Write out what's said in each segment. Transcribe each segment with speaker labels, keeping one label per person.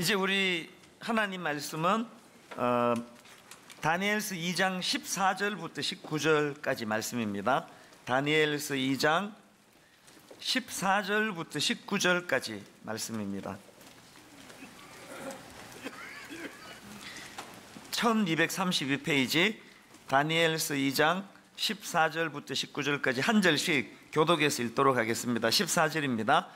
Speaker 1: 이제 우리 하나님 말씀은 다니엘서 2장 14절부터 19절까지 말씀입니다. 다니엘서 2장 14절부터 19절까지 말씀입니다. 1232페이지 다니엘서 2장 14절부터 19절까지 한 절씩 교독해서 읽도록 하겠습니다. 14절입니다.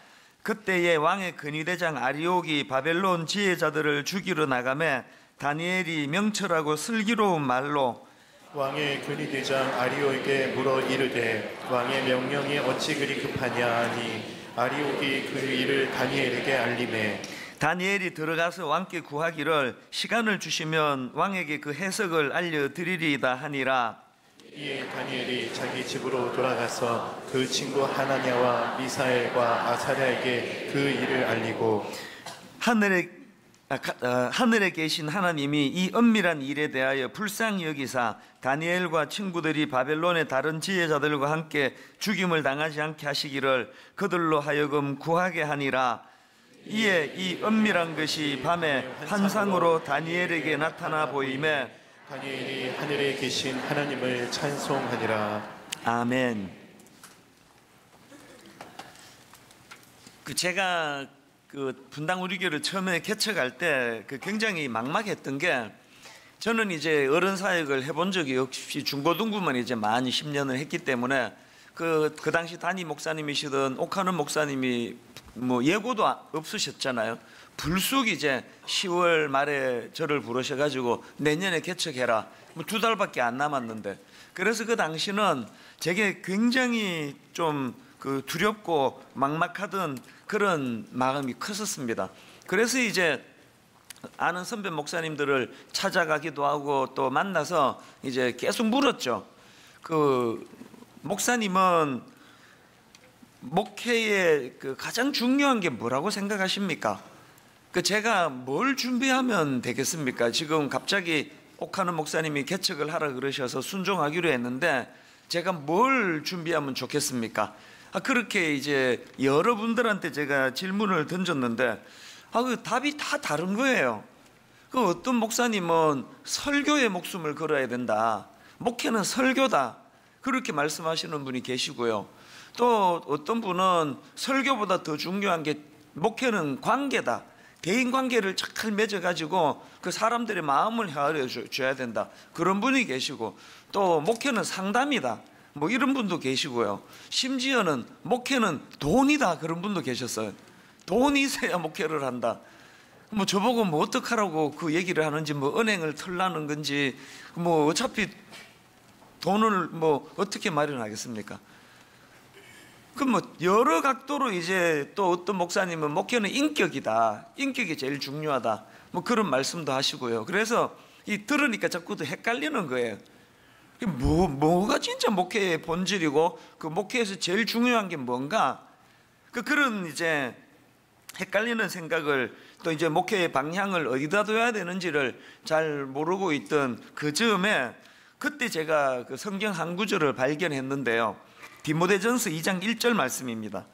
Speaker 1: 그때에 왕의 근위대장 아리옥이 바벨론 지혜자들을 죽이러 나가매 다니엘이 명철하고 슬기로운 말로
Speaker 2: 왕의 근위대장 아리옥에게 물어 이르되 왕의 명령이 어찌 그리 급하냐 하니 아리옥이 그 일을 다니엘에게 알리매
Speaker 1: 다니엘이 들어가서 왕께 구하기를 시간을 주시면 왕에게 그 해석을 알려드리리이다 하니라.
Speaker 2: 이에 다니엘이 자기 집으로 돌아가서 그 친구 하나냐와 미사엘과 아사랴에게 그 일을 알리고
Speaker 1: 하늘에 계신 하나님이 이 은밀한 일에 대하여 불쌍히 여기사 다니엘과 친구들이 바벨론의 다른 지혜자들과 함께 죽임을 당하지 않게 하시기를 그들로 하여금 구하게 하니라. 이에 이 은밀한 것이 밤에 환상으로 다니엘에게 나타나 보이매
Speaker 2: 다니엘이 하늘에 계신 하나님을 찬송하니라.
Speaker 1: 아멘. 제가 분당 우리 교를 처음에 개척할 때 굉장히 막막했던 게, 저는 이제 어른 사역을 해본 적이 없이 중고등부만 이제 많이 10년을 했기 때문에 그 당시 담임 목사님이시던 옥하는 목사님이 뭐 예고도 없으셨잖아요. 불쑥 이제 10월 말에 저를 부르셔가지고 내년에 개척해라. 뭐 2달밖에 안 남았는데, 그래서 그 당시는 제게 굉장히 좀 두렵고 막막하던 그런 마음이 컸었습니다. 그래서 이제 아는 선배 목사님들을 찾아가기도 하고 또 만나서 이제 계속 물었죠. 목사님은 목회의 가장 중요한 게 뭐라고 생각하십니까? 제가 뭘 준비하면 되겠습니까? 지금 갑자기 옥하는 목사님이 개척을 하라 그러셔서 순종하기로 했는데 제가 뭘 준비하면 좋겠습니까? 그렇게 이제 여러분들한테 제가 질문을 던졌는데 그 답이 다 다른 거예요. 어떤 목사님은 설교에 목숨을 걸어야 된다. 목회는 설교다. 그렇게 말씀하시는 분이 계시고요. 또 어떤 분은 설교보다 더 중요한 게 목회는 관계다. 대인 관계를 잘 맺어가지고 그 사람들의 마음을 헤아려 줘야 된다. 그런 분이 계시고, 또 목회는 상담이다. 뭐 이런 분도 계시고요. 심지어는 목회는 돈이다. 그런 분도 계셨어요. 돈이 있어야 목회를 한다. 뭐 저보고 뭐 어떡하라고 그 얘기를 하는지, 뭐 은행을 털라는 건지, 뭐 어차피 돈을 뭐 어떻게 마련하겠습니까? 뭐 여러 각도로 이제 또 어떤 목사님은 목회는 인격이다. 인격이 제일 중요하다. 뭐 그런 말씀도 하시고요. 그래서 들으니까 자꾸 더 헷갈리는 거예요. 뭐가 진짜 목회의 본질이고 그 목회에서 제일 중요한 게 뭔가, 그런 이제 헷갈리는 생각을, 또 이제 목회의 방향을 어디다 둬야 되는지를 잘 모르고 있던 그 즈음에 그때 제가 성경 한 구절을 발견했는데요. 디모데전서 2장 1절 말씀입니다.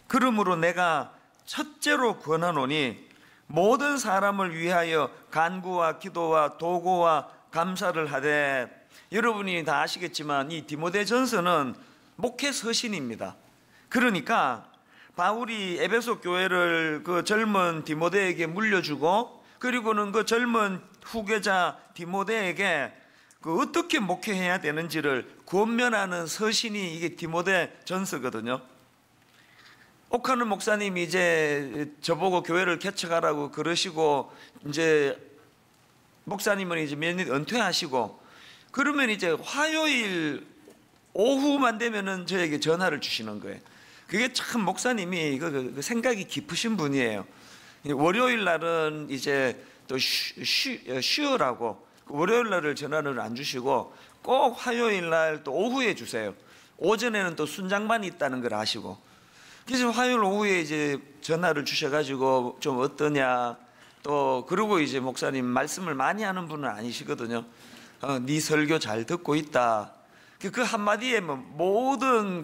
Speaker 1: 그러므로 내가 첫째로 권하노니 모든 사람을 위하여 간구와 기도와 도고와 감사를 하되. 여러분이 다 아시겠지만 이 디모데전서는 목회 서신입니다. 그러니까 바울이 에베소 교회를 그 젊은 디모데에게 물려주고, 그리고는 그 젊은 후계자 디모데에게 어떻게 목회해야 되는지를 권면하는 서신이 이게 디모데전서거든요. 옥하는 목사님이 이제 저보고 교회를 개척하라고 그러시고, 이제 목사님은 이제 몇 년 은퇴하시고, 그러면 이제 화요일 오후만 되면은 저에게 전화를 주시는 거예요. 그게 참 목사님이 그 생각이 깊으신 분이에요. 월요일 날은 이제 또 쉬어라고 월요일 날을 전화를 안 주시고 꼭 화요일 날 또 오후에 주세요. 오전에는 또 순장반이 있다는 걸 아시고, 그래서 화요일 오후에 이제 전화를 주셔가지고 좀 어떠냐, 또 그러고 이제 목사님 말씀을 많이 하는 분은 아니시거든요. 네 설교 잘 듣고 있다. 그 한마디에 모든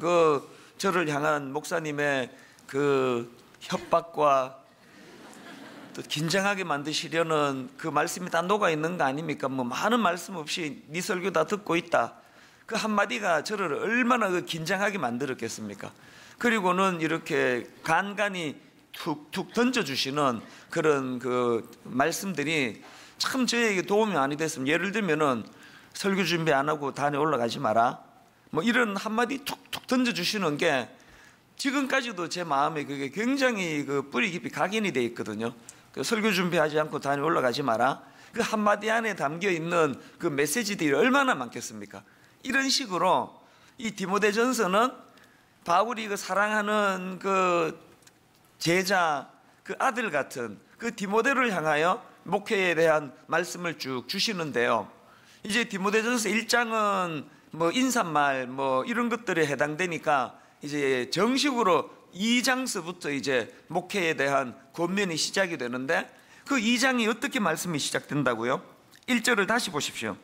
Speaker 1: 저를 향한 목사님의 협박과 또 긴장하게 만드시려는 그 말씀이 다 녹아 있는 거 아닙니까? 뭐 많은 말씀 없이 네 설교 다 듣고 있다. 그 한마디가 저를 얼마나 그 긴장하게 만들었겠습니까? 그리고는 이렇게 간간히 툭툭 던져주시는 그런 그 말씀들이 참 저에게 도움이 많이 됐습니다. 예를 들면은 설교 준비 안 하고 단에 올라가지 마라. 뭐 이런 한마디 툭툭 던져주시는 게 지금까지도 제 마음에 그게 굉장히 그 뿌리 깊이 각인이 돼 있거든요. 그 설교 준비하지 않고 단에 올라가지 마라. 그 한마디 안에 담겨 있는 그 메시지들이 얼마나 많겠습니까? 이런 식으로 이 디모데전서는 바울이 그 사랑하는 그 제자, 그 아들 같은 그 디모데를 향하여 목회에 대한 말씀을 쭉 주시는데요. 이제 디모데전서 1장은 뭐 인사말 뭐 이런 것들에 해당되니까 이제 정식으로 2장서부터 이제 목회에 대한 권면이 시작이 되는데 그 2장이 어떻게 말씀이 시작된다고요? 1절을 다시 보십시오.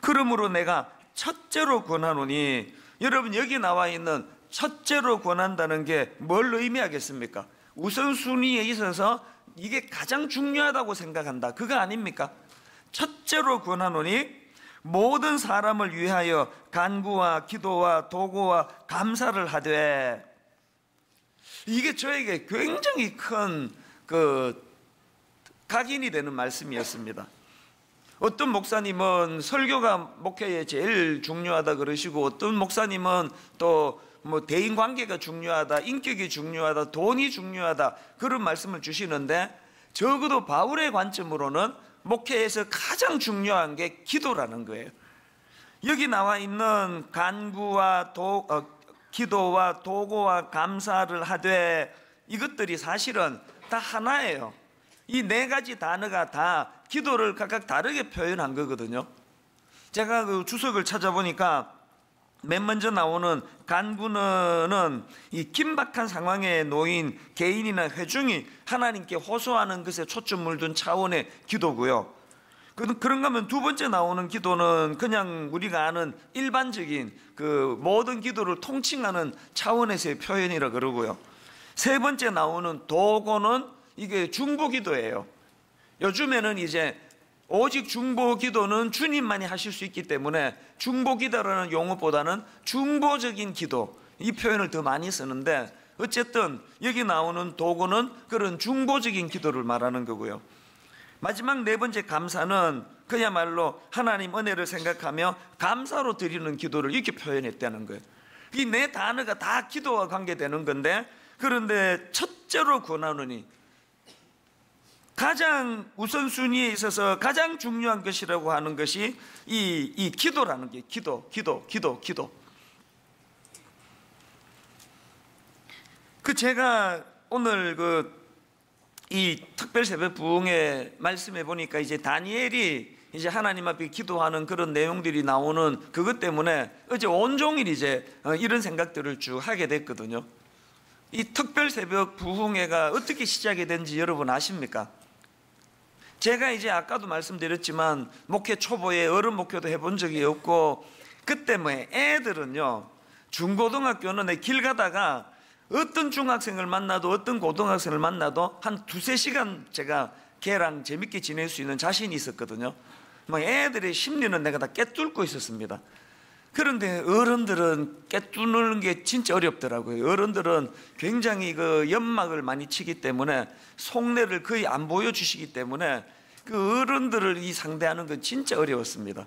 Speaker 1: 그러므로 내가 첫째로 권하노니, 여러분 여기 나와 있는 첫째로 권한다는 게 뭘 의미하겠습니까? 우선순위에 있어서 이게 가장 중요하다고 생각한다, 그거 아닙니까? 첫째로 권하노니 모든 사람을 위하여 간구와 기도와 도구와 감사를 하되, 이게 저에게 굉장히 큰 그 각인이 되는 말씀이었습니다. 어떤 목사님은 설교가 목회에 제일 중요하다 그러시고, 어떤 목사님은 또 뭐 대인 관계가 중요하다, 인격이 중요하다, 돈이 중요하다, 그런 말씀을 주시는데, 적어도 바울의 관점으로는 목회에서 가장 중요한 게 기도라는 거예요. 여기 나와 있는 간구와 기도와 도구와 감사를 하되, 이것들이 사실은 다 하나예요. 이 네 가지 단어가 다 기도를 각각 다르게 표현한 거거든요. 제가 그 주석을 찾아보니까 맨 먼저 나오는 간구는 이 긴박한 상황에 놓인 개인이나 회중이 하나님께 호소하는 것에 초점을 둔 차원의 기도고요. 그런가 하면 두 번째 나오는 기도는 그냥 우리가 아는 일반적인 그 모든 기도를 통칭하는 차원에서의 표현이라 그러고요. 세 번째 나오는 도고는 이게 중보기도예요. 요즘에는 이제 오직 중보기도는 주님만이 하실 수 있기 때문에 중보기도라는 용어보다는 중보적인 기도, 이 표현을 더 많이 쓰는데, 어쨌든 여기 나오는 도구는 그런 중보적인 기도를 말하는 거고요. 마지막 네 번째 감사는 그야말로 하나님 은혜를 생각하며 감사로 드리는 기도를 이렇게 표현했다는 거예요. 이 네 단어가 다 기도와 관계되는 건데, 그런데 첫째로 권하노니, 가장 우선순위에 있어서 가장 중요한 것이라고 하는 것이 이 기도라는 게, 기도. 제가 오늘 이 특별 새벽 부흥회 말씀해 보니까 이제 다니엘이 이제 하나님 앞에 기도하는 그런 내용들이 나오는 그것 때문에 어제 온종일 이제 이런 생각들을 쭉 하게 됐거든요. 이 특별 새벽 부흥회가 어떻게 시작이 된지 여러분 아십니까? 제가 이제 아까도 말씀드렸지만 목회 초보에 어른 목회도 해본 적이 없고, 그때 뭐 애들은요, 중고등학교는 길 가다가 어떤 중학생을 만나도 어떤 고등학생을 만나도 한 두세 시간 제가 걔랑 재밌게 지낼 수 있는 자신이 있었거든요. 뭐 애들의 심리는 내가 다 꿰뚫고 있었습니다. 그런데 어른들은 꿰뚫는 게 진짜 어렵더라고요. 어른들은 굉장히 그 연막을 많이 치기 때문에 속내를 거의 안 보여주시기 때문에 그 어른들을 상대하는 건 진짜 어려웠습니다.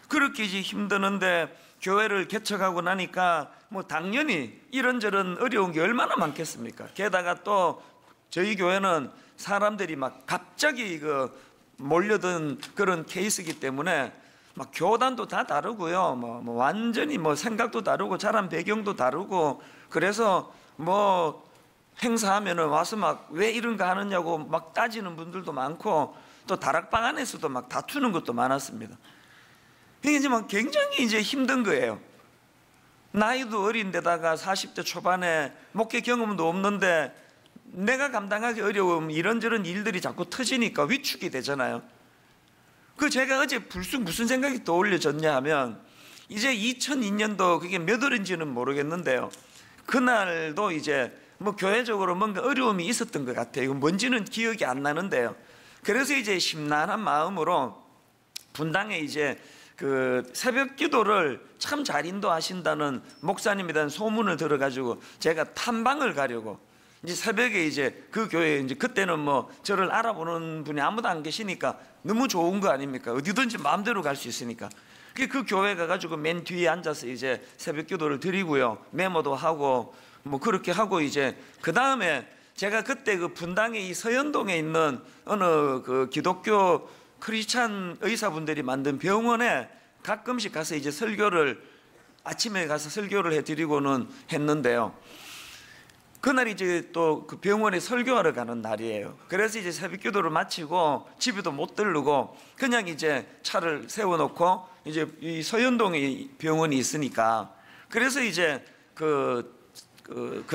Speaker 1: 그렇게 이제 힘드는데 교회를 개척하고 나니까 뭐 당연히 이런저런 어려운 게 얼마나 많겠습니까? 게다가 또 저희 교회는 사람들이 막 갑자기 몰려든 그런 케이스이기 때문에 막 교단도 다 다르고요. 뭐 완전히 생각도 다르고 자란 배경도 다르고, 그래서 뭐 행사하면은 와서 막 왜 이런 거 하느냐고 막 따지는 분들도 많고, 또 다락방 안에서도 막 다투는 것도 많았습니다. 이게 이제 막 굉장히 이제 힘든 거예요. 나이도 어린데다가 40대 초반에 목회 경험도 없는데 내가 감당하기 어려운 이런저런 일들이 자꾸 터지니까 위축이 되잖아요. 제가 어제 불쑥 무슨 생각이 떠올려졌냐 하면, 이제 2002년도 그게 몇 월인지는 모르겠는데요, 그날도 이제 뭐 교회적으로 뭔가 어려움이 있었던 것 같아요. 이거 뭔지는 기억이 안 나는데요. 그래서 이제 심란한 마음으로 분당에 이제 그 새벽 기도를 참 잘 인도하신다는 목사님에 대한 소문을 들어가지고 제가 탐방을 가려고 이제 새벽에 이제 그 교회에 이제 그때는 뭐 저를 알아보는 분이 아무도 안 계시니까 너무 좋은 거 아닙니까? 어디든지 마음대로 갈 수 있으니까. 그 교회 가가지고 맨 뒤에 앉아서 이제 새벽 기도를 드리고요. 메모도 하고 뭐 그렇게 하고 이제 그 다음에 제가 그때 그 분당의 이 서현동에 있는 어느 그 기독교 크리스찬 의사분들이 만든 병원에 가끔씩 가서 이제 설교를 아침에 가서 설교를 해드리고는 했는데요. 그날 이제 또 그 병원에 설교하러 가는 날이에요. 그래서 이제 새벽 기도를 마치고 집에도 못 들르고 그냥 이제 차를 세워놓고 이제 이 서현동에 병원이 있으니까 그래서 이제 그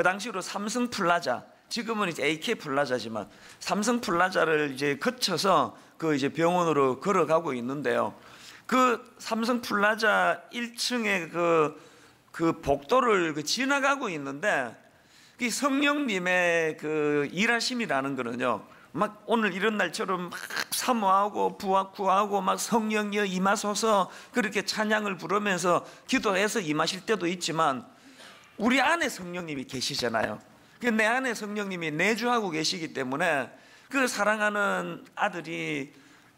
Speaker 1: 당시로 삼성 플라자, 지금은 이제 AK 플라자지만 삼성 플라자를 이제 거쳐서 그 이제 병원으로 걸어가고 있는데요. 그 삼성 플라자 1층에 그 복도를 지나가고 있는데 이 성령님의 그 일하심이라는 거는요, 막 오늘 이런 날처럼 막 사모하고 구하고 막 성령이여 임하소서 그렇게 찬양을 부르면서 기도해서 임하실 때도 있지만 우리 안에 성령님이 계시잖아요. 내 안에 성령님이 내주하고 계시기 때문에 그 사랑하는 아들이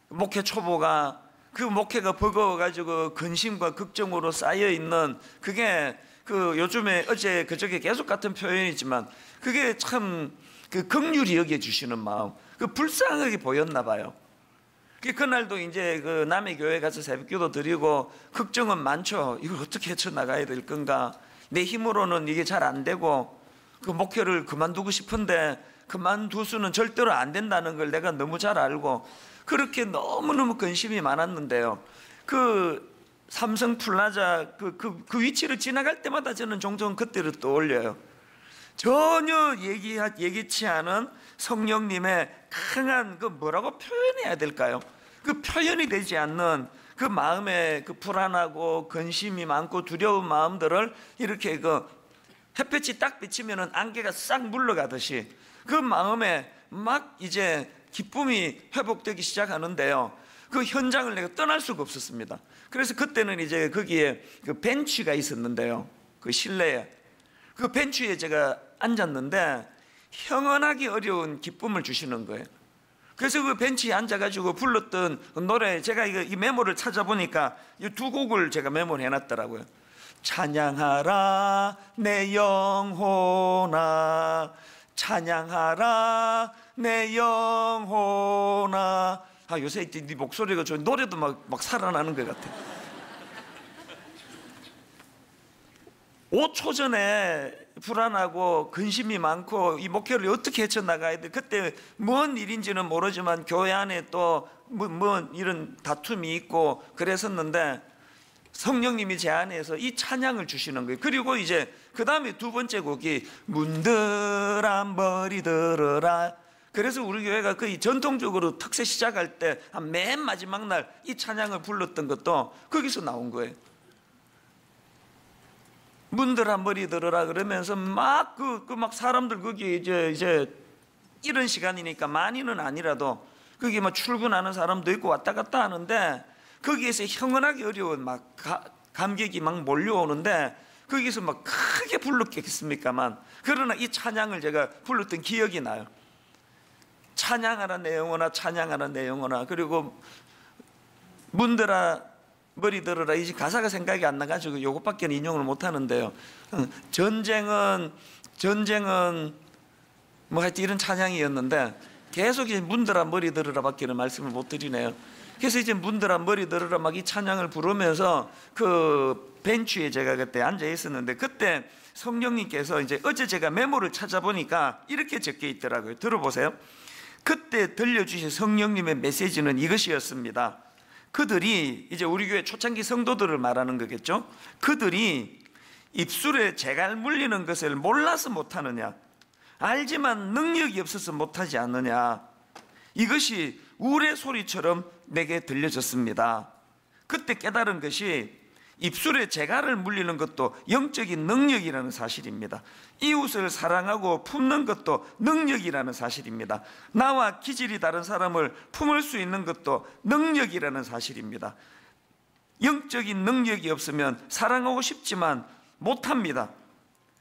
Speaker 1: 목회 초보가 그 목회가 버거워가지고 근심과 걱정으로 쌓여있는 그게 그 요즘에 어제 그저께 계속 같은 표현이지만 그게 참 그 긍휼히 여겨주시는 마음, 그 불쌍하게 보였나 봐요. 그날도 이제 그 남의 교회 가서 새벽기도 드리고 걱정은 많죠. 이걸 어떻게 헤쳐나가야 될 건가, 내 힘으로는 이게 잘 안 되고 그 목회를 그만두고 싶은데 그만둘 수는 절대로 안 된다는 걸 내가 너무 잘 알고 그렇게 너무너무 근심이 많았는데요. 그 삼성 플라자 그 위치를 지나갈 때마다 저는 종종 그때를 떠올려요. 전혀 예기치 않은 성령님의 강한 그 뭐라고 표현해야 될까요? 그 표현이 되지 않는 그 마음에 그 불안하고 근심이 많고 두려운 마음들을 이렇게 그 햇볕이 딱 비치면은 안개가 싹 물러가듯이 그 마음에 막 이제 기쁨이 회복되기 시작하는데요. 그 현장을 내가 떠날 수가 없었습니다. 그래서 그때는 이제 거기에 그 벤치가 있었는데요. 그 실내에 그 벤치에 제가 앉았는데 형언하기 어려운 기쁨을 주시는 거예요. 그래서 그 벤치에 앉아가지고 불렀던 노래, 제가 이 메모를 찾아보니까 이 두 곡을 제가 메모를 해놨더라고요. 찬양하라 내 영혼아, 찬양하라 내 영혼아. 요새 네 목소리가 저 노래도 막 살아나는 것 같아. 5초 전에 불안하고 근심이 많고 이 목회를 어떻게 헤쳐나가야 돼, 그때 뭔 일인지는 모르지만 교회 안에 또 뭐 이런 다툼이 있고 그랬었는데 성령님이 제 안에서 이 찬양을 주시는 거예요. 그리고 이제 그 다음에 두 번째 곡이 문드란 머리 들어라. 그래서 우리 교회가 거의 전통적으로 특세 시작할 때 한 맨 마지막 날 이 찬양을 불렀던 것도 거기서 나온 거예요. 문들아 머리 들어라 그러면서 막 막 사람들 거기 이제 이런 시간이니까 많이는 아니라도 거기 막 출근하는 사람도 있고 왔다 갔다 하는데 거기에서 형언하기 어려운 막 감격이 막 몰려오는데 거기서 막 크게 불렀겠습니까만 그러나 이 찬양을 제가 불렀던 기억이 나요. 찬양하라 내 영혼아, 찬양하라 내 영혼아. 그리고 문들아 머리 들어라, 이 가사가 생각이 안 나가지고 이것밖에 인용을 못 하는데요. 전쟁은 뭐 하여튼 이런 찬양이었는데 계속 이제 문들아 머리 들어라 밖에는 말씀을 못 드리네요. 그래서 이제 문들아 머리 들어라 막 이 찬양을 부르면서 그 벤치에 제가 그때 앉아 있었는데 그때 성령님께서 이제 어제 제가 메모를 찾아보니까 이렇게 적혀 있더라고요. 들어보세요. 그때 들려주신 성령님의 메시지는 이것이었습니다. 그들이 이제 우리 교회 초창기 성도들을 말하는 거겠죠. 그들이 입술에 재갈 물리는 것을 몰라서 못하느냐, 알지만 능력이 없어서 못하지 않느냐, 이것이 우레소리처럼 내게 들려졌습니다. 그때 깨달은 것이 입술에 재갈을 물리는 것도 영적인 능력이라는 사실입니다. 이웃을 사랑하고 품는 것도 능력이라는 사실입니다. 나와 기질이 다른 사람을 품을 수 있는 것도 능력이라는 사실입니다. 영적인 능력이 없으면 사랑하고 싶지만 못합니다.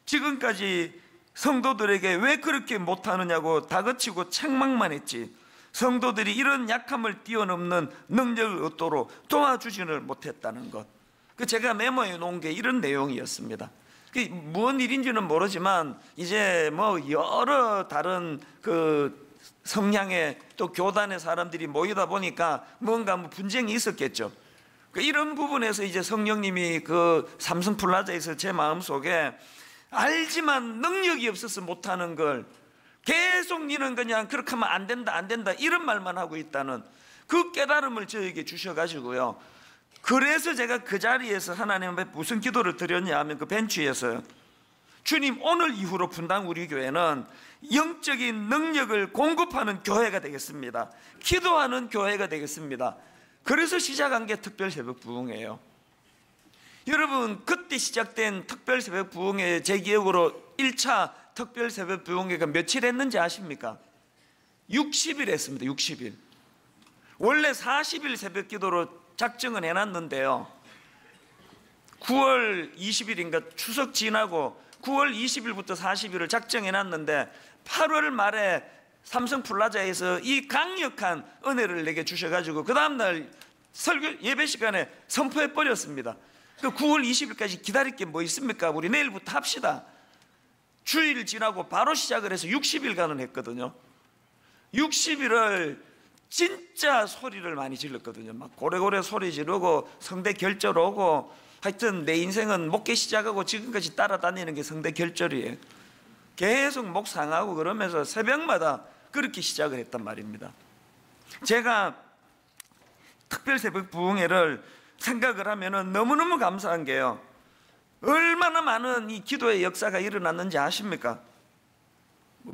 Speaker 1: 지금까지 성도들에게 왜 그렇게 못하느냐고 다그치고 책망만 했지, 성도들이 이런 약함을 뛰어넘는 능력을 얻도록 도와주지를 못했다는 것. 제가 메모해 놓은 게 이런 내용이었습니다. 무슨 일인지는 모르지만 이제 뭐 여러 다른 그 성향의 또 교단의 사람들이 모이다 보니까 뭔가 분쟁이 있었겠죠. 이런 부분에서 이제 성령님이 그 삼성 플라자에서 제 마음속에 알지만 능력이 없어서 못하는 걸 계속 니는 그냥 그렇게 하면 안 된다 안 된다 이런 말만 하고 있다는 그 깨달음을 저에게 주셔가지고요. 그래서 제가 그 자리에서 하나님 앞에 무슨 기도를 드렸냐 하면 그 벤치에서요, 주님, 오늘 이후로 분당 우리 교회는 영적인 능력을 공급하는 교회가 되겠습니다. 기도하는 교회가 되겠습니다. 그래서 시작한 게 특별 새벽 부흥회예요. 여러분, 그때 시작된 특별 새벽 부흥회, 제 기억으로 1차 특별 새벽 부흥회가 며칠 했는지 아십니까? 60일 했습니다. 60일. 원래 40일 새벽 기도로 작정은 해놨는데요, 9월 20일인가 추석 지나고 9월 20일부터 40일을 작정해놨는데 8월 말에 삼성 플라자에서 이 강력한 은혜를 내게 주셔가지고 그 다음날 설교 예배 시간에 선포해버렸습니다. 9월 20일까지 기다릴 게 뭐 있습니까? 우리 내일부터 합시다. 주일 지나고 바로 시작을 해서 60일간은 했거든요. 60일을 진짜 소리를 많이 질렀거든요. 막 고래고래 소리 지르고 성대 결절 오고, 하여튼 내 인생은 목회 시작하고 지금까지 따라다니는 게 성대 결절이에요. 계속 목 상하고 그러면서 새벽마다 그렇게 시작을 했단 말입니다. 제가 특별 새벽 부흥회를 생각을 하면은 너무너무 감사한 게요, 얼마나 많은 이 기도의 역사가 일어났는지 아십니까?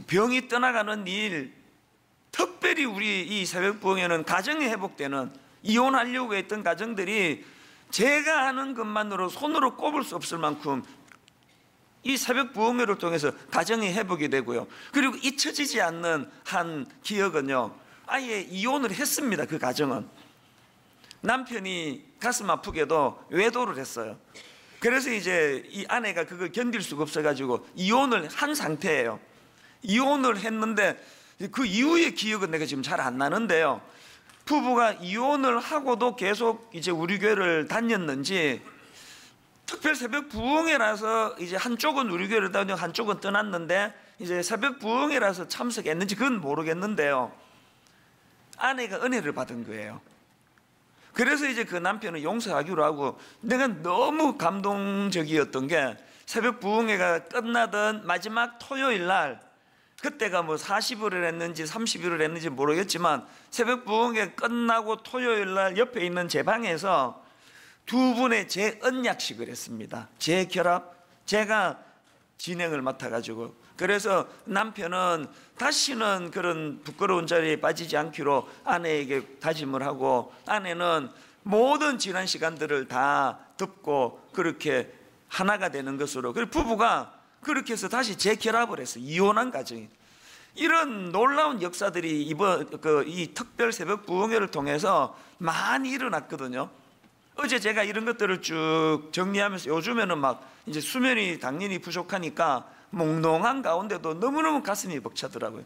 Speaker 1: 병이 떠나가는 일, 특별히 우리 이 새벽 부흥회는 가정이 회복되는, 이혼하려고 했던 가정들이 제가 하는 것만으로 손으로 꼽을 수 없을 만큼 이 새벽 부흥회를 통해서 가정이 회복이 되고요. 그리고 잊혀지지 않는 한 기억은요, 아예 이혼을 했습니다. 그 가정은 남편이 가슴 아프게도 외도를 했어요. 그래서 이제 이 아내가 그걸 견딜 수가 없어가지고 이혼을 한 상태예요. 이혼을 했는데 그 이후의 기억은 내가 지금 잘 안 나는데요, 부부가 이혼을 하고도 계속 이제 우리 교회를 다녔는지, 특별 새벽 부흥회라서 이제 한쪽은 우리 교회를 다니고 한쪽은 떠났는데 이제 새벽 부흥회라서 참석했는지 그건 모르겠는데요, 아내가 은혜를 받은 거예요. 그래서 이제 그 남편을 용서하기로 하고, 내가 너무 감동적이었던 게 새벽 부흥회가 끝나던 마지막 토요일 날, 그때가 뭐 40일을 했는지 30일을 했는지 모르겠지만 새벽 부흥회 끝나고 토요일 날 옆에 있는 제 방에서 두 분의 재언약식을 했습니다. 재결합, 제가 진행을 맡아가지고, 그래서 남편은 다시는 그런 부끄러운 자리에 빠지지 않기로 아내에게 다짐을 하고, 아내는 모든 지난 시간들을 다 듣고 그렇게 하나가 되는 것으로, 그리고 부부가 그렇게 해서 다시 재결합을 했어요. 이혼한 가정이. 이런 놀라운 역사들이 이번 이 특별 새벽 부흥회를 통해서 많이 일어났거든요. 어제 제가 이런 것들을 쭉 정리하면서, 요즘에는 막 이제 수면이 당연히 부족하니까 몽롱한 가운데도 너무너무 가슴이 벅차더라고요.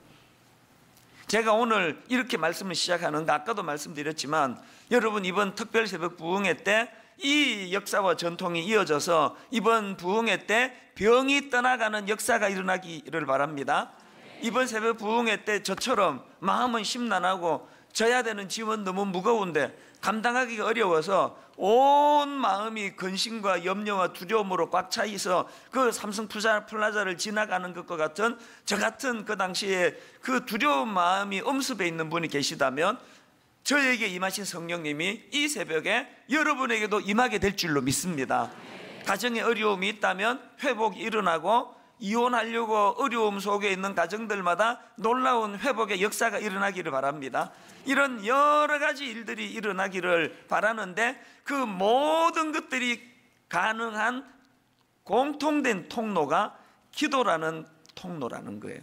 Speaker 1: 제가 오늘 이렇게 말씀을 시작하는 거 아까도 말씀드렸지만, 여러분 이번 특별 새벽 부흥회 때 이 역사와 전통이 이어져서 이번 부흥회 때 병이 떠나가는 역사가 일어나기를 바랍니다. 이번 새벽 부흥회 때 저처럼 마음은 심란하고 져야 되는 짐은 너무 무거운데 감당하기가 어려워서 온 마음이 근심과 염려와 두려움으로 꽉 차 있어 그 삼성 플라자를 지나가는 것과 같은, 저 같은 그 당시에 그 두려운 마음이 엄습해 있는 분이 계시다면 저에게 임하신 성령님이 이 새벽에 여러분에게도 임하게 될 줄로 믿습니다. 가정에 어려움이 있다면 회복이 일어나고, 이혼하려고 어려움 속에 있는 가정들마다 놀라운 회복의 역사가 일어나기를 바랍니다. 이런 여러 가지 일들이 일어나기를 바라는데, 그 모든 것들이 가능한 공통된 통로가 기도라는 통로라는 거예요.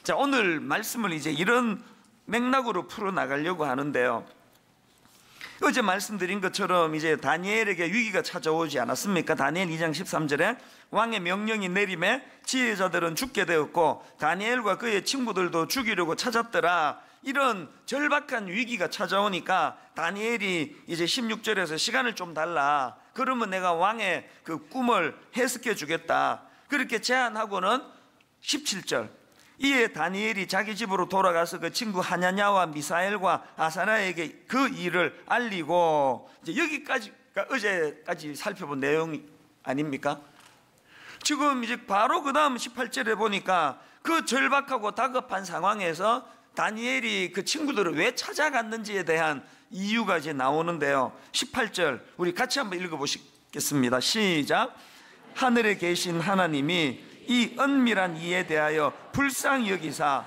Speaker 1: 자, 오늘 말씀을 이제 이런 맥락으로 풀어나가려고 하는데요. 어제 말씀드린 것처럼 이제 다니엘에게 위기가 찾아오지 않았습니까? 다니엘 2장 13절에 왕의 명령이 내림에 지혜자들은 죽게 되었고 다니엘과 그의 친구들도 죽이려고 찾았더라. 이런 절박한 위기가 찾아오니까 다니엘이 이제 16절에서 시간을 좀 달라. 그러면 내가 왕의 그 꿈을 해석해 주겠다. 그렇게 제안하고는 17절, 이에 다니엘이 자기 집으로 돌아가서 그 친구 하냐냐와 미사엘과 아사나에게 그 일을 알리고, 이제 여기까지가 어제까지 살펴본 내용 아닙니까? 지금 이제 바로 그 다음 18절에 보니까 그 절박하고 다급한 상황에서 다니엘이 그 친구들을 왜 찾아갔는지에 대한 이유가 이제 나오는데요. 18절 우리 같이 한번 읽어보시겠습니다. 시작. 하늘에 계신 하나님이 이 은밀한 이에 대하여 불쌍히 여기사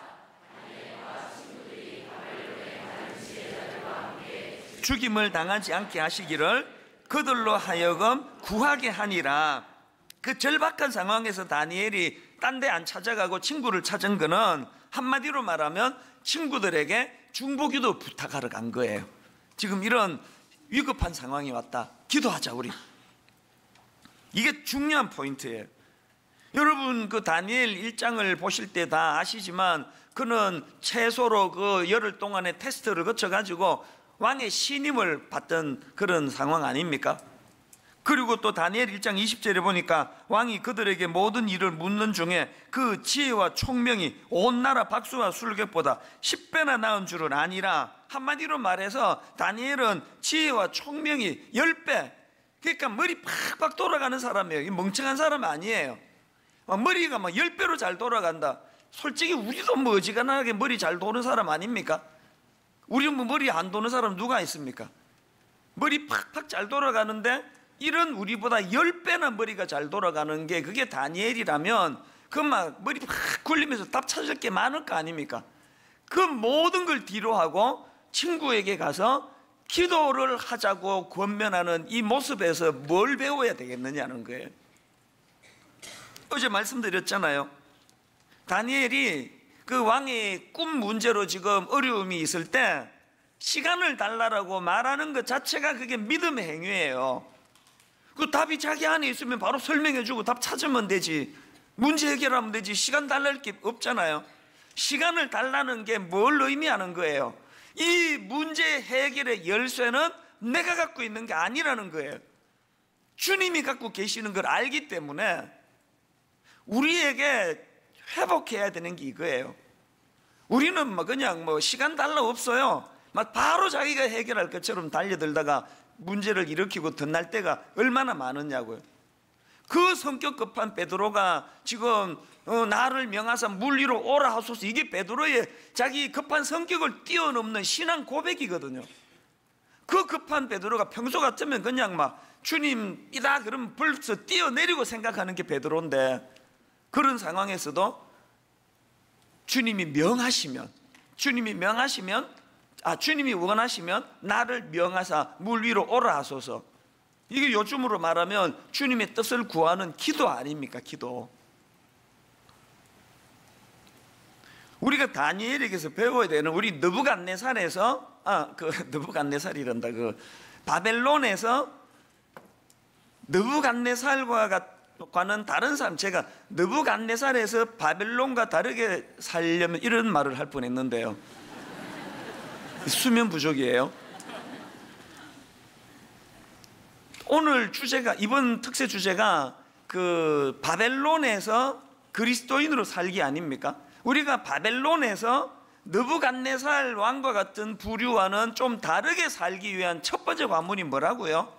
Speaker 1: 죽임을 당하지 않게 하시기를 그들로 하여금 구하게 하니라. 그 절박한 상황에서 다니엘이 딴 데 안 찾아가고 친구를 찾은 거는 한마디로 말하면 친구들에게 중보기도 부탁하러 간 거예요. 지금 이런 위급한 상황이 왔다, 기도하자 우리. 이게 중요한 포인트예요. 여러분 그 다니엘 1장을 보실 때 다 아시지만 그는 최소로 그 열흘 동안의 테스트를 거쳐가지고 왕의 신임을 받던 그런 상황 아닙니까? 그리고 또 다니엘 1장 20절에 보니까 왕이 그들에게 모든 일을 묻는 중에 그 지혜와 총명이 온 나라 박수와 술객보다 10배나 나은 줄은 아니라. 한마디로 말해서 다니엘은 지혜와 총명이 10배, 그러니까 머리 팍팍 돌아가는 사람이에요. 이 멍청한 사람 아니에요. 머리가 막 10배로 잘 돌아간다. 솔직히 우리도 뭐 어지간하게 머리 잘 도는 사람 아닙니까? 우리 뭐 머리 안 도는 사람 누가 있습니까? 머리 팍팍 잘 돌아가는데 이런 우리보다 10배나 머리가 잘 돌아가는 게 그게 다니엘이라면 그 막 머리 팍 굴리면서 답 찾을 게 많을 거 아닙니까? 그 모든 걸 뒤로 하고 친구에게 가서 기도를 하자고 권면하는 이 모습에서 뭘 배워야 되겠느냐는 거예요. 어제 말씀드렸잖아요. 다니엘이 그 왕의 꿈 문제로 지금 어려움이 있을 때 시간을 달라고 말하는 것 자체가 그게 믿음의 행위예요. 그 답이 자기 안에 있으면 바로 설명해주고 답 찾으면 되지, 문제 해결하면 되지, 시간 달랄 게 없잖아요. 시간을 달라는 게 뭘 의미하는 거예요? 이 문제 해결의 열쇠는 내가 갖고 있는 게 아니라는 거예요. 주님이 갖고 계시는 걸 알기 때문에 우리에게 회복해야 되는 게 이거예요. 우리는 뭐 그냥 뭐 시간 달라 없어요. 막 바로 자기가 해결할 것처럼 달려들다가 문제를 일으키고 덧날 때가 얼마나 많으냐고요. 그 성격 급한 베드로가 지금 나를 명하사 물 위로 오라 하소서, 이게 베드로의 자기 급한 성격을 뛰어넘는 신앙 고백이거든요. 그 급한 베드로가 평소 같으면 그냥 막 주님이다 그러면 벌써 뛰어내리고 생각하는 게 베드로인데, 그런 상황에서도 주님이 원하시면 나를 명하사 물 위로 오라 하소서. 이게 요즘으로 말하면 주님의 뜻을 구하는 기도 아닙니까? 기도. 우리가 다니엘에게서 배워야 되는, 우리 느부갓네살에서 느부갓네살이란다, 그 바벨론에서 느부갓네살과는 다른 사람, 제가 느부갓네살에서 바벨론과 다르게 살려면 이런 말을 할 뻔했는데요. 수면 부족이에요. 오늘 주제가, 이번 특세 주제가 그 바벨론에서 그리스도인으로 살기 아닙니까? 우리가 바벨론에서 느부갓네살 왕과 같은 부류와는 좀 다르게 살기 위한 첫 번째 관문이 뭐라고요?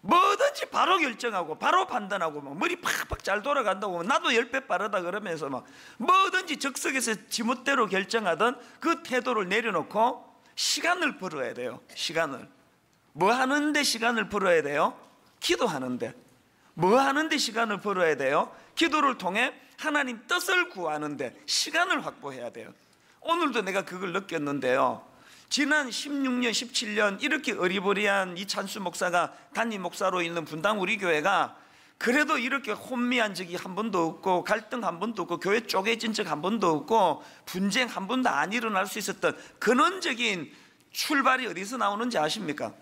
Speaker 1: 뭐든지 바로 결정하고 바로 판단하고 막 머리 팍팍 잘 돌아간다고 나도 10배 빠르다 그러면서 막 뭐든지 적석에서 지멋대로 결정하던 그 태도를 내려놓고 시간을 벌어야 돼요. 시간을. 뭐 하는데 시간을 벌어야 돼요? 기도하는데. 뭐 하는데 시간을 벌어야 돼요? 기도를 통해 하나님 뜻을 구하는데 시간을 확보해야 돼요. 오늘도 내가 그걸 느꼈는데요. 지난 16년, 17년 이렇게 어리버리한 이찬수 목사가 담임 목사로 있는 분당 우리 교회가 그래도 이렇게 혼미한 적이 한 번도 없고 갈등 한 번도 없고 교회 쪼개진 적 한 번도 없고 분쟁 한 번도 안 일어날 수 있었던 근원적인 출발이 어디서 나오는지 아십니까?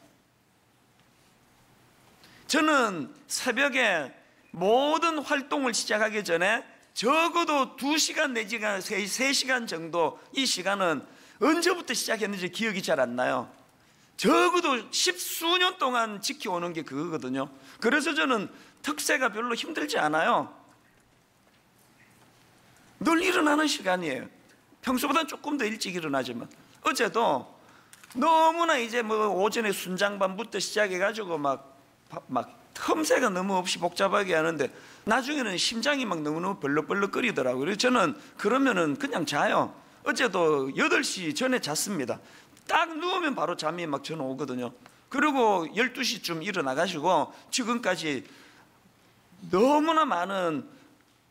Speaker 1: 저는 새벽에 모든 활동을 시작하기 전에 적어도 2시간 내지가 3시간 정도, 이 시간은 언제부터 시작했는지 기억이 잘 안 나요. 적어도 10수년 동안 지켜오는 게 그거거든요. 그래서 저는 특세가 별로 힘들지 않아요. 늘 일어나는 시간이에요. 평소보다 조금 더 일찍 일어나지만. 어제도 너무나 이제 뭐 오전에 순장반부터 시작해가지고 막 틈새가 너무 없이 복잡하게 하는데 나중에는 심장이 막 너무너무 벌렁벌렁거리더라고요. 그래서 저는 그러면은 그냥 자요. 어제도 8시 전에 잤습니다. 딱 누우면 바로 잠이 막 저는 오거든요. 그리고 12시쯤 일어나가지고 지금까지 너무나 많은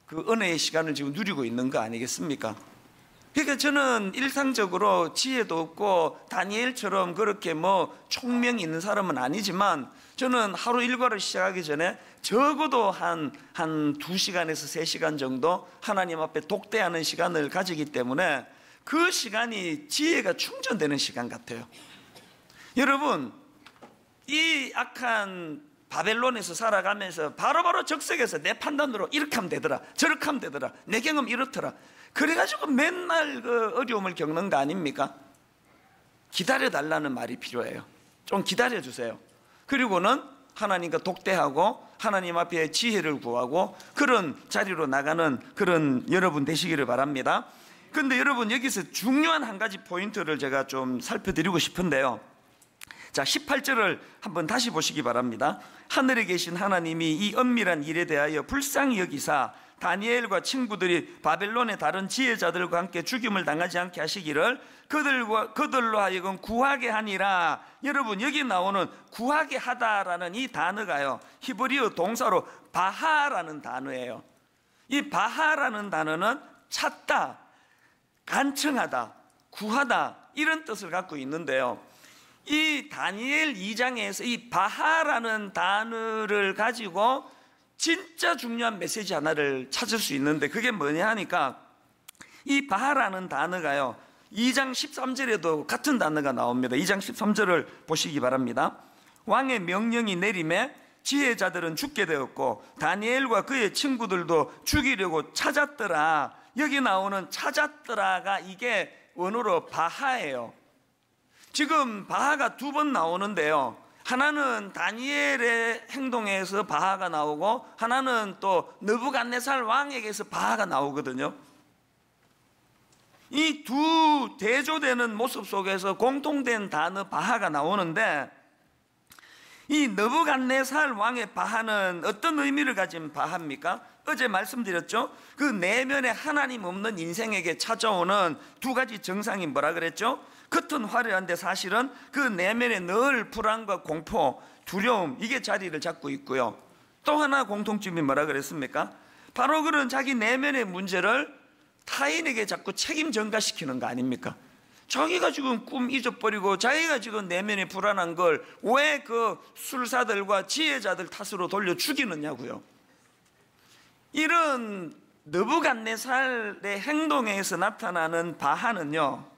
Speaker 1: 그 은혜의 시간을 지금 누리고 있는 거 아니겠습니까? 그러니까 저는 일상적으로 지혜도 없고 다니엘처럼 그렇게 뭐 총명이 있는 사람은 아니지만 저는 하루 일과를 시작하기 전에 적어도 한 2시간에서 3시간 정도 하나님 앞에 독대하는 시간을 가지기 때문에 그 시간이 지혜가 충전되는 시간 같아요. 여러분, 이 악한 바벨론에서 살아가면서 바로바로 적색에서 내 판단으로 이렇게 하면 되더라, 저렇게 하면 되더라, 내 경험 이렇더라, 그래가지고 맨날 그 어려움을 겪는 거 아닙니까? 기다려달라는 말이 필요해요. 좀 기다려주세요. 그리고는 하나님과 독대하고 하나님 앞에 지혜를 구하고 그런 자리로 나가는 그런 여러분 되시기를 바랍니다. 그런데 여러분, 여기서 중요한 한 가지 포인트를 제가 좀 살펴드리고 싶은데요. 자, 18절을 한번 다시 보시기 바랍니다. 하늘에 계신 하나님이 이 엄밀한 일에 대하여 불쌍히 여기사 다니엘과 친구들이 바벨론의 다른 지혜자들과 함께 죽임을 당하지 않게 하시기를 그들로 하여금 구하게 하니라. 여러분, 여기 나오는 구하게 하다라는 이 단어가요, 히브리어 동사로 바하라는 단어예요. 이 바하라는 단어는 찾다, 간청하다, 구하다 이런 뜻을 갖고 있는데요, 이 다니엘 2장에서 이 바하라는 단어를 가지고 진짜 중요한 메시지 하나를 찾을 수 있는데 그게 뭐냐 하니까 이 바하라는 단어가요 2장 13절에도 같은 단어가 나옵니다. 2장 13절을 보시기 바랍니다. 왕의 명령이 내림에 지혜자들은 죽게 되었고 다니엘과 그의 친구들도 죽이려고 찾았더라. 여기 나오는 찾았더라가 이게 원어로 바하예요. 지금 바하가 2번 나오는데요, 하나는 다니엘의 행동에서 바하가 나오고 하나는 또 느부갓네살 왕에게서 바하가 나오거든요. 이 두 대조되는 모습 속에서 공통된 단어 바하가 나오는데, 이 느부갓네살 왕의 바하는 어떤 의미를 가진 바하입니까? 어제 말씀드렸죠? 그 내면에 하나님 없는 인생에게 찾아오는 2가지 증상이 뭐라 그랬죠? 겉은 화려한데 사실은 그 내면에 늘 불안과 공포, 두려움, 이게 자리를 잡고 있고요. 또 하나 공통점이 뭐라 그랬습니까? 바로 그런 자기 내면의 문제를 타인에게 자꾸 책임 전가시키는 거 아닙니까? 자기가 지금 꿈 잊어버리고 자기가 지금 내면에 불안한 걸 왜 그 술사들과 지혜자들 탓으로 돌려 죽이느냐고요. 이런 느부갓네살의 행동에서 나타나는 바하는요,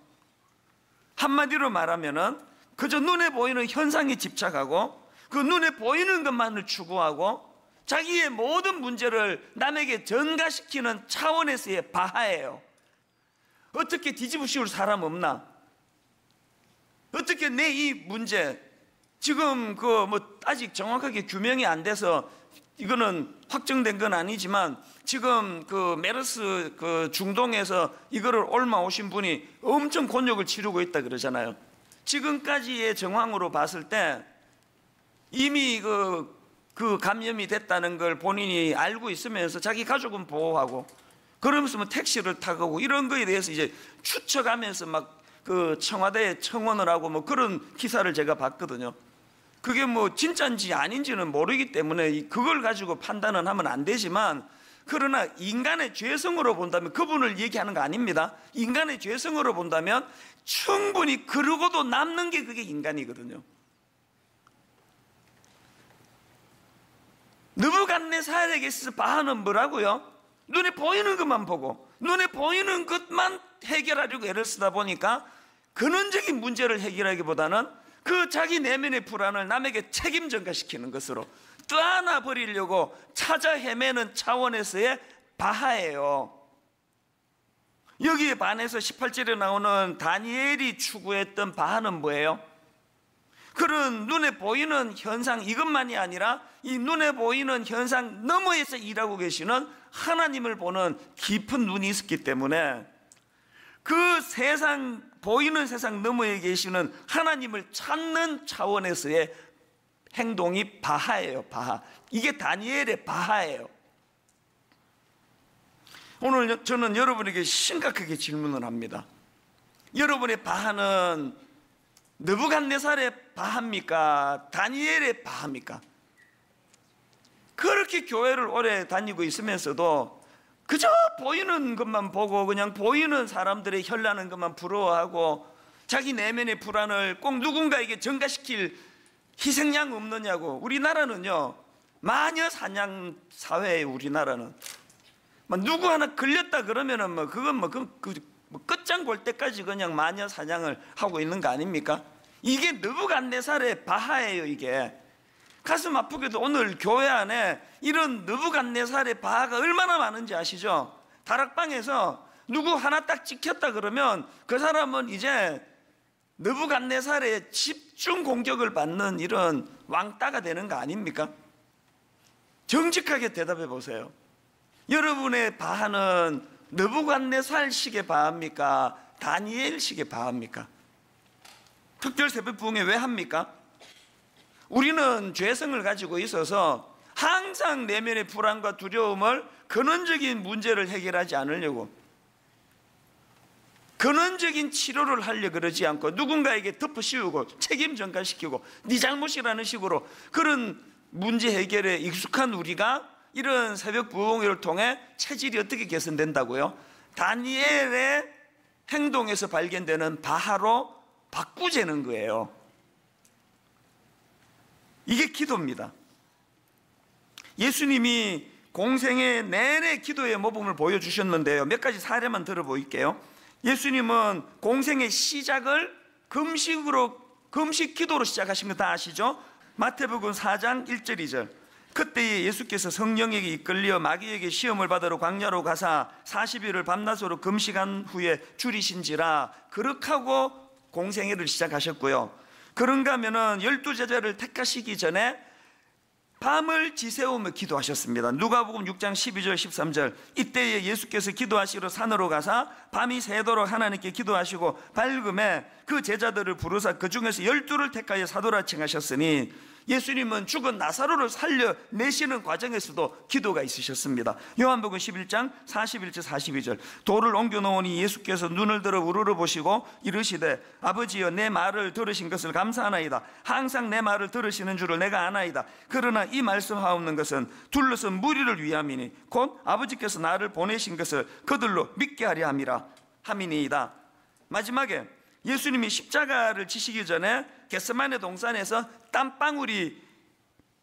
Speaker 1: 한마디로 말하면은 그저 눈에 보이는 현상에 집착하고 그 눈에 보이는 것만을 추구하고 자기의 모든 문제를 남에게 전가시키는 차원에서의 바하예요. 어떻게 뒤집어 씌울 사람 없나? 어떻게 내 이 문제 지금 그 뭐 아직 정확하게 규명이 안 돼서 이거는 확정된 건 아니지만 지금 그 메르스 그 중동에서 이거를 옮아 오신 분이 엄청 곤욕을 치르고 있다 그러잖아요. 지금까지의 정황으로 봤을 때 이미 그 감염이 됐다는 걸 본인이 알고 있으면서 자기 가족은 보호하고 그러면서 뭐 택시를 타고 이런 거에 대해서 이제 추측하면서 막 그 청와대에 청원을 하고 뭐 그런 기사를 제가 봤거든요. 그게 뭐 진짜인지 아닌지는 모르기 때문에 그걸 가지고 판단은 하면 안 되지만 그러나 인간의 죄성으로 본다면, 그분을 얘기하는 거 아닙니다. 인간의 죄성으로 본다면 충분히 그러고도 남는 게 그게 인간이거든요. 느부갓네살에게 있어서 바하는 뭐라고요? 눈에 보이는 것만 보고 눈에 보이는 것만 해결하려고 애를 쓰다 보니까 근원적인 문제를 해결하기보다는 그 자기 내면의 불안을 남에게 책임 전가시키는 것으로 떠안아 버리려고 찾아 헤매는 차원에서의 바하예요. 여기에 반해서 18절에 나오는 다니엘이 추구했던 바하는 뭐예요? 그런 눈에 보이는 현상 이것만이 아니라 이 눈에 보이는 현상 너머에서 일하고 계시는 하나님을 보는 깊은 눈이 있었기 때문에 그 세상, 보이는 세상 너머에 계시는 하나님을 찾는 차원에서의 행동이 바하예요. 바하. 이게 다니엘의 바하예요. 오늘 저는 여러분에게 심각하게 질문을 합니다. 여러분의 바하는 느부갓네살의 바하입니까? 다니엘의 바하입니까? 그렇게 교회를 오래 다니고 있으면서도 그저 보이는 것만 보고 그냥 보이는 사람들의 현란한 것만 부러워하고 자기 내면의 불안을 꼭 누군가에게 전가시킬 희생양 없느냐고. 우리나라는요, 마녀 사냥 사회예요. 우리나라는 누구 하나 걸렸다 그러면은 그건 끝장 볼 때까지 그냥 마녀 사냥을 하고 있는 거 아닙니까? 이게 느부갓네살의 바하예요. 이게 가슴 아프게도 오늘 교회 안에 이런 느부갓네살의 바하가 얼마나 많은지 아시죠? 다락방에서 누구 하나 딱 찍혔다 그러면 그 사람은 이제 느부갓네살의 집중 공격을 받는 이런 왕따가 되는 거 아닙니까? 정직하게 대답해 보세요. 여러분의 바하는 느부갓네살식의 바하입니까? 다니엘식의 바하입니까? 특별 새벽 부흥회 왜 합니까? 우리는 죄성을 가지고 있어서 항상 내면의 불안과 두려움을 근원적인 문제를 해결하지 않으려고, 근원적인 치료를 하려고 그러지 않고 누군가에게 덮어씌우고 책임 전가시키고 네 잘못이라는 식으로 그런 문제 해결에 익숙한 우리가 이런 새벽 부흥회를 통해 체질이 어떻게 개선된다고요? 다니엘의 행동에서 발견되는 바하로 바꾸자는 거예요. 이게 기도입니다. 예수님이 공생의 내내 기도의 모범을 보여주셨는데요, 몇 가지 사례만 들어볼게요. 예수님은 공생의 시작을 금식 기도로 시작하신 거 다 아시죠? 마태복음 4장 1절 2절. 그때에 예수께서 성령에게 이끌려 마귀에게 시험을 받으러 광야로 가사 40일을 밤낮으로 금식한 후에 줄이신지라. 그렇게 공생애를 시작하셨고요. 그런가 하면은 12제자를 택하시기 전에 밤을 지새우며 기도하셨습니다. 누가복음 6장 12절 13절. 이때에 예수께서 기도하시러 산으로 가사 밤이 새도록 하나님께 기도하시고 밝음에 그 제자들을 부르사 그 중에서 12를 택하여 사도라 칭하셨으니, 예수님은 죽은 나사로를 살려내시는 과정에서도 기도가 있으셨습니다. 요한복음 11장 41절 42절. 돌을 옮겨놓으니 예수께서 눈을 들어 우러러 보시고 이르시되 아버지여 내 말을 들으신 것을 감사하나이다. 항상 내 말을 들으시는 줄을 내가 아나이다. 그러나 이 말씀하옵는 것은 둘러선 무리를 위함이니 곧 아버지께서 나를 보내신 것을 그들로 믿게 하려 함이니이다. 마지막에 예수님이 십자가를 지시기 전에 겟세마네 동산에서 땀방울이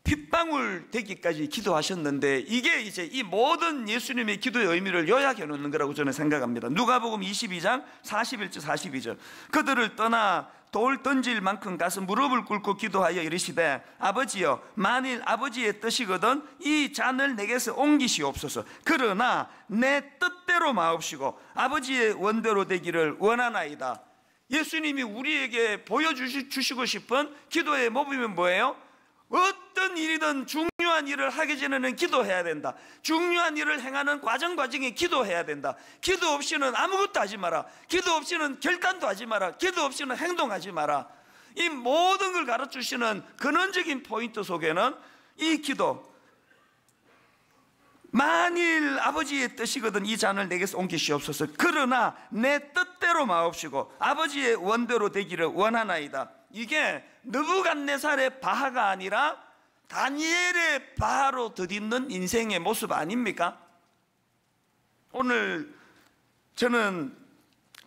Speaker 1: 핏방울 되기까지 기도하셨는데, 이게 이제 이 모든 예수님의 기도의 의미를 요약해 놓는 거라고 저는 생각합니다. 누가복음 22장 41절 42절. 그들을 떠나 돌 던질 만큼 가서 무릎을 꿇고 기도하여 이르시되 아버지여 만일 아버지의 뜻이거든 이 잔을 내게서 옮기시옵소서. 그러나 내 뜻대로 마옵시고 아버지의 원대로 되기를 원하나이다. 예수님이 우리에게 보여주시고 싶은 기도의 모범은 뭐예요? 어떤 일이든 중요한 일을 하기 전에는 기도해야 된다. 중요한 일을 행하는 과정에 기도해야 된다. 기도 없이는 아무것도 하지 마라. 기도 없이는 결단도 하지 마라. 기도 없이는 행동하지 마라. 이 모든 걸 가르치시는 근원적인 포인트 속에는 이 기도, 만일 아버지의 뜻이거든 이 잔을 내게서 옮기시옵소서. 그러나 내 뜻대로 마옵시고 아버지의 원대로 되기를 원하나이다. 이게 느부갓네살의 바하가 아니라 다니엘의 바하로 덧입는 인생의 모습 아닙니까?
Speaker 3: 오늘 저는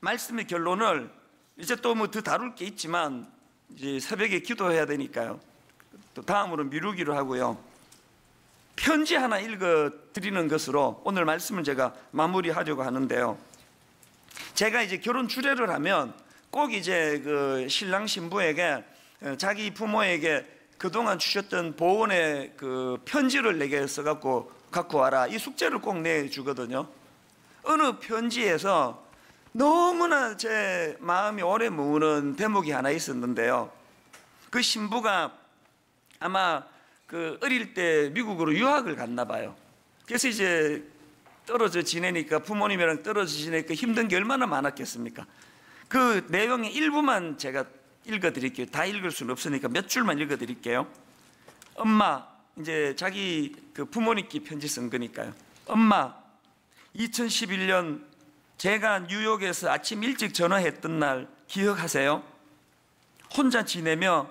Speaker 3: 말씀의 결론을 이제 또 뭐 더 다룰 게 있지만 이제 새벽에 기도해야 되니까요. 또 다음으로 미루기로 하고요. 편지 하나 읽어 드리는 것으로 오늘 말씀을 제가 마무리하려고 하는데요. 제가 이제 결혼 주례를 하면 꼭 이제 그 신랑 신부에게 자기 부모에게 그동안 주셨던 보온의 그 편지를 내게 써갖고 갖고 와라, 이 숙제를 꼭 내주거든요. 어느 편지에서 너무나 제 마음이 오래 머무는 대목이 하나 있었는데요. 그 신부가 아마 그 어릴 때 미국으로 유학을 갔나 봐요. 그래서 이제 떨어져 지내니까, 부모님이랑 떨어져 지내니까 힘든 게 얼마나 많았겠습니까? 그 내용의 일부만 제가 읽어 드릴게요. 다 읽을 수는 없으니까 몇 줄만 읽어 드릴게요. 엄마, 이제 자기 그 부모님께 편지 쓴 거니까요. 엄마, 2011년 제가 뉴욕에서 아침 일찍 전화했던 날 기억하세요? 혼자 지내며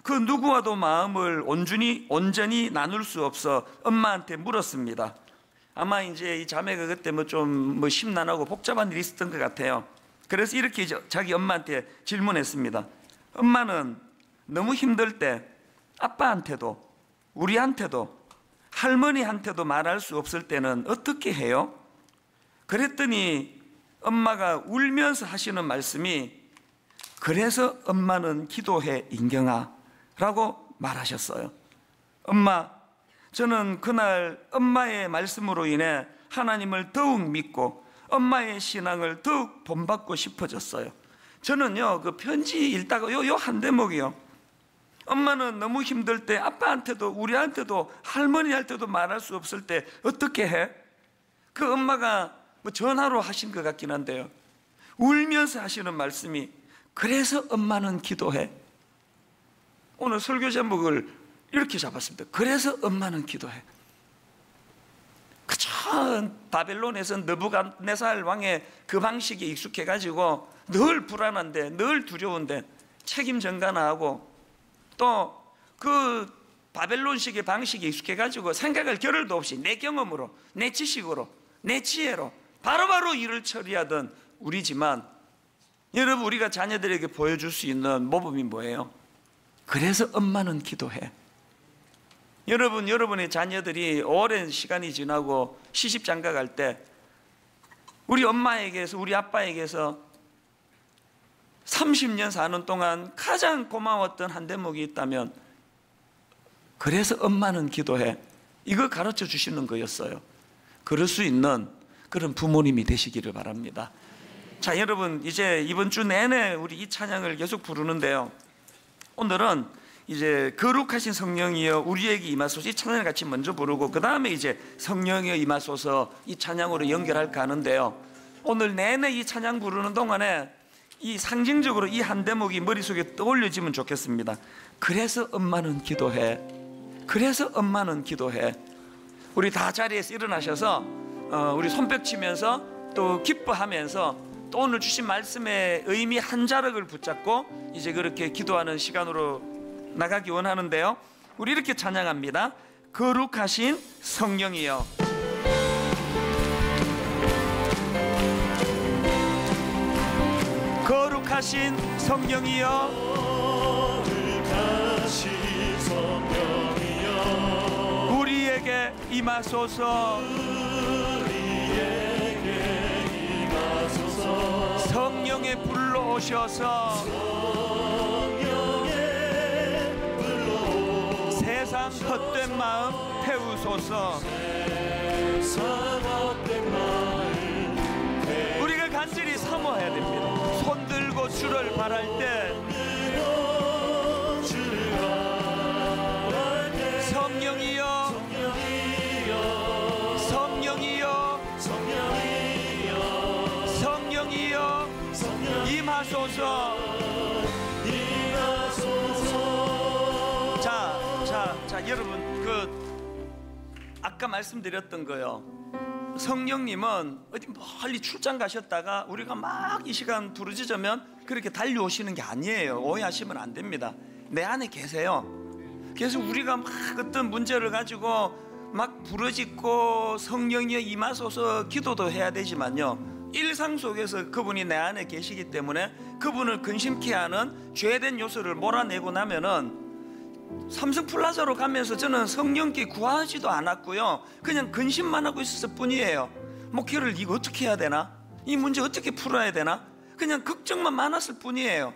Speaker 3: 그 누구와도 마음을 온전히 나눌 수 없어 엄마한테 물었습니다. 아마 이제 이 자매가 그때 좀 심란하고 복잡한 일이 있었던 것 같아요. 그래서 이렇게 자기 엄마한테 질문했습니다. 엄마는 너무 힘들 때 아빠한테도 우리한테도 할머니한테도 말할 수 없을 때는 어떻게 해요? 그랬더니 엄마가 울면서 하시는 말씀이, 그래서 엄마는 기도해 인경아 라고 말하셨어요. 엄마, 저는 그날 엄마의 말씀으로 인해 하나님을 더욱 믿고 엄마의 신앙을 더욱 본받고 싶어졌어요. 저는요, 그 편지 읽다가 요 한 대목이요. 엄마는 너무 힘들 때 아빠한테도 우리한테도 할머니한테도 말할 수 없을 때 어떻게 해? 그 엄마가 전화로 하신 것 같긴 한데요, 울면서 하시는 말씀이, 그래서 엄마는 기도해. 오늘 설교 제목을 이렇게 잡았습니다. 그래서 엄마는 기도해. 그저 바벨론에서 느부갓네살 왕의 그 방식에 익숙해가지고 늘 불안한데, 늘 두려운데 책임 전가나하고 또 그 바벨론식의 방식에 익숙해가지고 생각할 겨를도 없이 내 경험으로, 내 지식으로, 내 지혜로 바로바로 일을 처리하던 우리지만, 여러분, 우리가 자녀들에게 보여줄 수 있는 모범이 뭐예요? 그래서 엄마는 기도해. 여러분, 여러분의 자녀들이 오랜 시간이 지나고 시집장가 갈 때 우리 엄마에게서, 우리 아빠에게서 30년 사는 동안 가장 고마웠던 한 대목이 있다면, 그래서 엄마는 기도해, 이거 가르쳐 주시는 거였어요. 그럴 수 있는 그런 부모님이 되시기를 바랍니다. 자, 여러분, 이제 이번 주 내내 우리 이 찬양을 계속 부르는데요, 오늘은 이제 거룩하신 성령이여 우리에게 임하소서, 이 찬양을 같이 먼저 부르고 그 다음에 이제 성령이여 임하소서 이 찬양으로 연결할까 하는데요, 오늘 내내 이 찬양 부르는 동안에 이 상징적으로 이 한 대목이 머릿속에 떠올려지면 좋겠습니다. 그래서 엄마는 기도해. 그래서 엄마는 기도해. 우리 다 자리에서 일어나셔서 우리 손뼉 치면서 또 기뻐하면서 또 오늘 주신 말씀의 의미 한 자락을 붙잡고 이제 그렇게 기도하는 시간으로 나가기 원하는데요, 우리 이렇게 찬양합니다. 거룩하신 성령이여. 거룩하신 성령이여.
Speaker 2: 거룩하신 성령이여
Speaker 3: 우리에게 임하소서.
Speaker 2: 우리에게 임하소서.
Speaker 3: 성령의 불로 오셔서 세상 헛된 마음 태우소서. 우리가 간절히 사모해야 됩니다. 손 들고 주를 바랄 때 성령이여, 성령이여, 성령이여 임하소서. 자, 여러분, 아까 말씀드렸던 거요, 성령님은 어디 멀리 출장 가셨다가 우리가 막 이 시간 부르짖으면 그렇게 달려오시는 게 아니에요. 오해하시면 안 됩니다. 내 안에 계세요. 그래서 우리가 막 어떤 문제를 가지고 막 부르짖고 성령이 임하소서 기도도 해야 되지만요, 일상 속에서 그분이 내 안에 계시기 때문에 그분을 근심케 하는 죄된 요소를 몰아내고 나면은 삼성 플라자로 가면서 저는 성령께 구하지도 않았고요, 그냥 근심만 하고 있었을 뿐이에요. 목회를 이거 어떻게 해야 되나, 이 문제 어떻게 풀어야 되나, 그냥 걱정만 많았을 뿐이에요.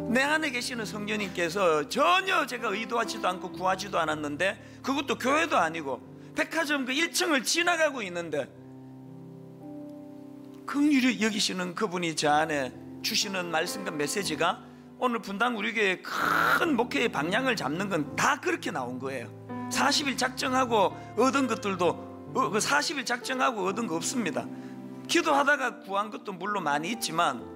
Speaker 3: 내 안에 계시는 성령님께서 전혀 제가 의도하지도 않고 구하지도 않았는데, 그것도 교회도 아니고 백화점 그 1층을 지나가고 있는데 긍휼히 여기시는 그분이 저 안에 주시는 말씀과 메시지가 오늘 분당 우리 교회 큰 목회의 방향을 잡는 건 다 그렇게 나온 거예요. 40일 작정하고 얻은 것들도 40일 작정하고 얻은 거 없습니다. 기도하다가 구한 것도 물론 많이 있지만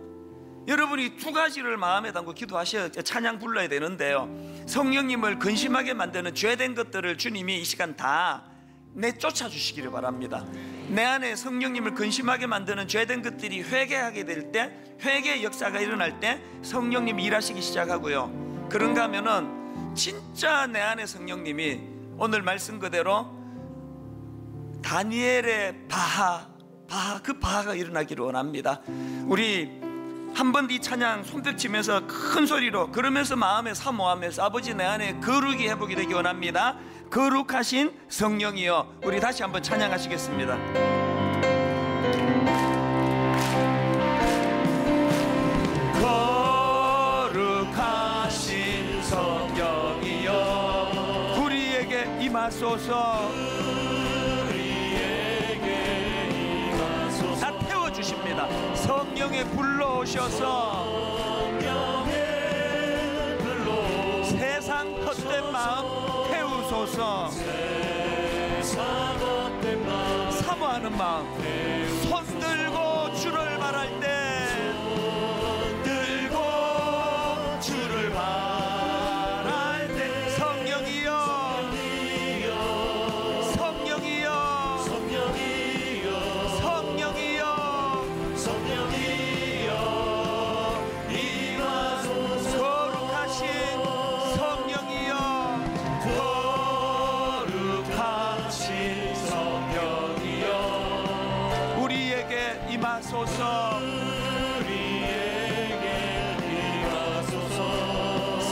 Speaker 3: 여러분이 두 가지를 마음에 담고 기도하셔야 찬양 불러야 되는데요, 성령님을 근심하게 만드는 죄된 것들을 주님이 이 시간 다 내쫓아 주시기를 바랍니다. 내 안에 성령님을 근심하게 만드는 죄된 것들이 회개하게 될 때, 회개의 역사가 일어날 때 성령님이 일하시기 시작하고요, 그런가 하면은 진짜 내 안에 성령님이 오늘 말씀 그대로 다니엘의 그 바하가 일어나기를 원합니다. 우리 한번 이 찬양 손뼉치면서 큰 소리로, 그러면서 마음에 사모하면서 아버지 내 안에 거룩이 회복이 되기 원합니다. 거룩하신 성령이여, 우리 다시 한번 찬양하시겠습니다. 거룩하신 성령이여 우리에게 임하소서. 다 태워주십니다. 성령에 불러오셔서 세상 헛된 마음 태우소서. 사모하는 마음, 손 들고 주를 바랄 때, 들고 주를 바랄 때, 성령이여 성령이여 성령이여 성령이여 임하소서. 거룩하신 성령이여 거룩하신 성령이여 우리에게 임하소서.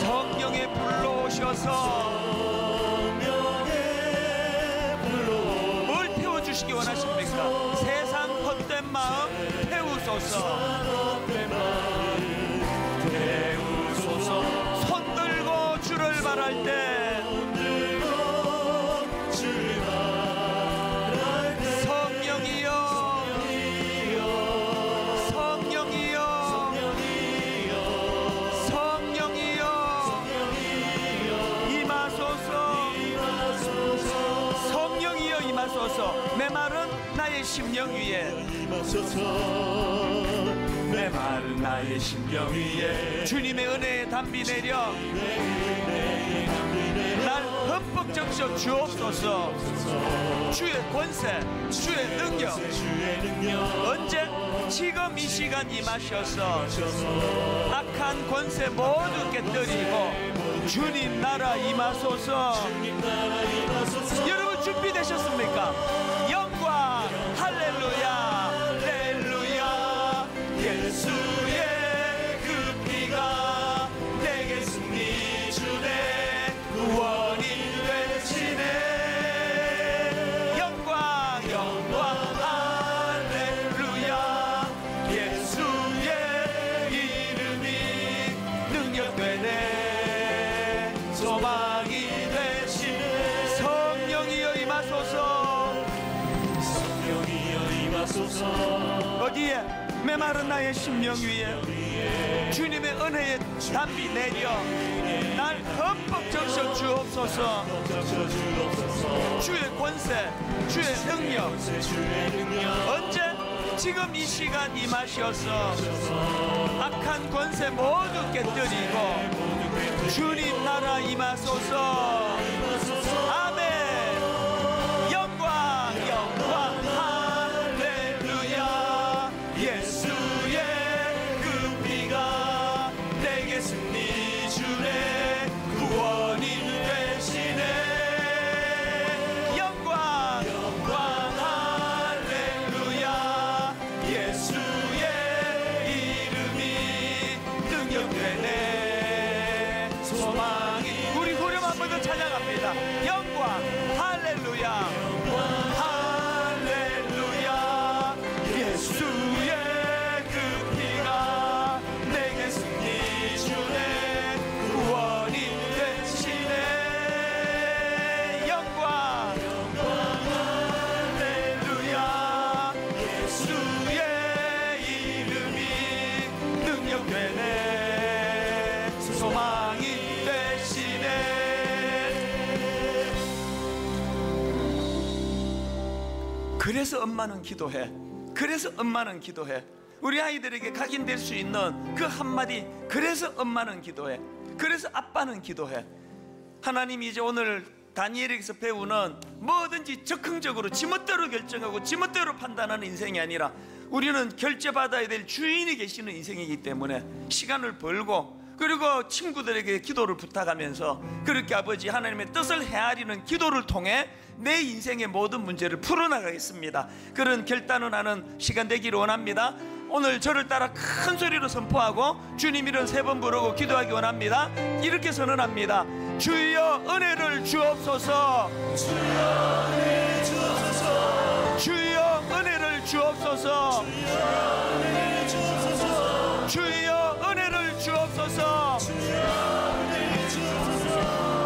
Speaker 3: 성령에 불러오셔서 뭘 태워주시기 원하십니까? 세상 헛된 마음 태우소서. 손 들고 주를 바랄 때, 성령이여 성령이여 성령이여 임하소서. 성령이여 임하소서. 메마른 나의 심령 위에, 메마른 나의 심령 위에 주님의 은혜의 담비 내려 날 흠뻑 적셔 주옵소서. 주의 권세, 주의 능력 언제? 지금 이 시간 임하셔서 악한 권세 모두 깨뜨리고 주님 나라 임하소서. 여러분 준비되셨습니까? 영광 할렐루야 할렐루야. 예수의 그 피가 내게 승리 주네, 구원이 되시네. 영광 영광 할렐루야. 예수의 이름이 능력되네, 소망이 되시네. 성령이여 임하소서. 성령이여 임하소서. 어디에? 메마른 나의 심령 위에 주님의 은혜의 담비 내려 날 흠뻑 적셔 주옵소서. 주의 권세, 주의 능력 언제? 지금 이 시간 임하셔서 악한 권세 모두 깨뜨리고 주님 나라 임하소서. 아멘. 영광 영광 할렐루야. 예수의 그 피가 내게 승리 주네, 구원이 되시네. 영광 그래서 엄마는 기도해. 그래서 엄마는 기도해. 우리 아이들에게 각인될 수 있는 그 한마디, 그래서 엄마는 기도해. 그래서 아빠는 기도해. 하나님이 이제 오늘 다니엘에게서 배우는 뭐든지 적극적으로 지멋대로 결정하고 지멋대로 판단하는 인생이 아니라 우리는 결제받아야 될 주인이 계시는 인생이기 때문에 시간을 벌고, 그리고 친구들에게 기도를 부탁하면서 그렇게 아버지 하나님의 뜻을 헤아리는 기도를 통해 내 인생의 모든 문제를 풀어나가겠습니다. 그런 결단을 하는 시간 되기를 원합니다. 오늘 저를 따라 큰 소리로 선포하고 주님 이름 3번 부르고 기도하기 원합니다. 이렇게 선언합니다. 주여 은혜를 주옵소서. 주여 은혜를 주옵소서. 주여 은혜를 주옵소서. 주여 은혜를 주옵소서.